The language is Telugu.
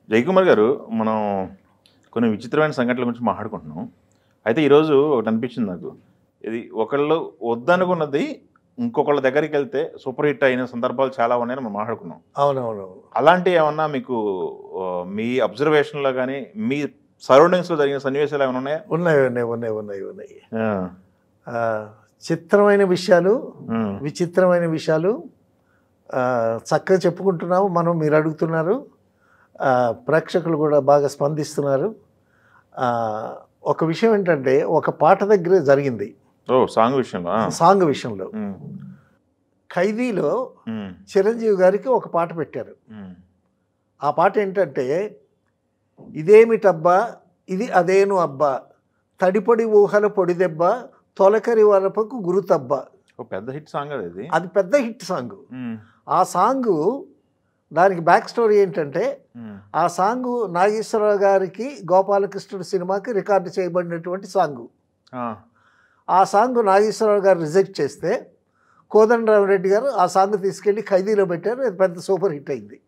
జయకుమార్ గారు, మనం కొన్ని విచిత్రమైన సంఘటనల గురించి మాట్లాడుకుంటున్నాం. అయితే ఈరోజు ఒకటి అనిపించింది నాకు. ఇది ఒకళ్ళు వద్దనుకున్నది ఇంకొకళ్ళ దగ్గరికెళ్తే సూపర్ హిట్ అయిన సందర్భాలు చాలా ఉన్నాయని మనం మాట్లాడుకున్నాం. అవునవునవును. అలాంటివి ఏమన్నా మీకు మీ అబ్జర్వేషన్‌లో గాని, మీ సరౌండింగ్స్‌లో జరిగిన సన్నివేశాలు ఏమైనా ఉన్నాయా? ఉన్నాయి, ఉన్నాయి, ఉన్నాయి, ఉన్నాయి, ఉన్నాయి. ఆ! చిత్రమైన విషయాలు, హ్మ్. విచిత్రమైన విషయాలు చక్కగా చెప్పుకుంటున్నాము. మీరు అడుగుతున్నారు. ప్రేక్షకులు కూడా బాగా స్పందిస్తున్నారు. ఒక విషయం ఏంటంటే, ఒక పాట దగ్గరే జరిగింది. ఓహ్! సాంగ్ విషయంలో. సాంగ్ విషయంలో. హ్మ్. 'ఖైదీలో' హ్మ్. చిరంజీవి గారికి ఒక పాట పెట్టారు. హ్మ్. ఆ పాట ఏంటంటే, ఇదేమిటబ్బా ఇది అదేను అబ్బా, తడిపొడి ఊహల పొడిదెబ్బ, తొలకరి వలపకు గురుతబ్బ. ఓ పెద్ద హిట్ సాంగ్ అది. అది పెద్ద హిట్ సాంగు. హ్మ్. ఆ సాంగు దానికి బ్యాక్ స్టోరీ ఏంటంటే, ఆ సాంగు నాగేశ్వరరావు గారికి గోపాలకృష్ణుడు సినిమాకి రికార్డు చేయబడినటువంటి సాంగు. ఆ సాంగ్ నాగేశ్వరరావు గారు రిజెక్ట్ చేస్తే, కోదండరామిరెడ్డి గారు ఆ సాంగ్ తీసుకెళ్ళి 'ఖైదీలో' పెట్టారు. అది పెద్ద సూపర్ హిట్ అయింది.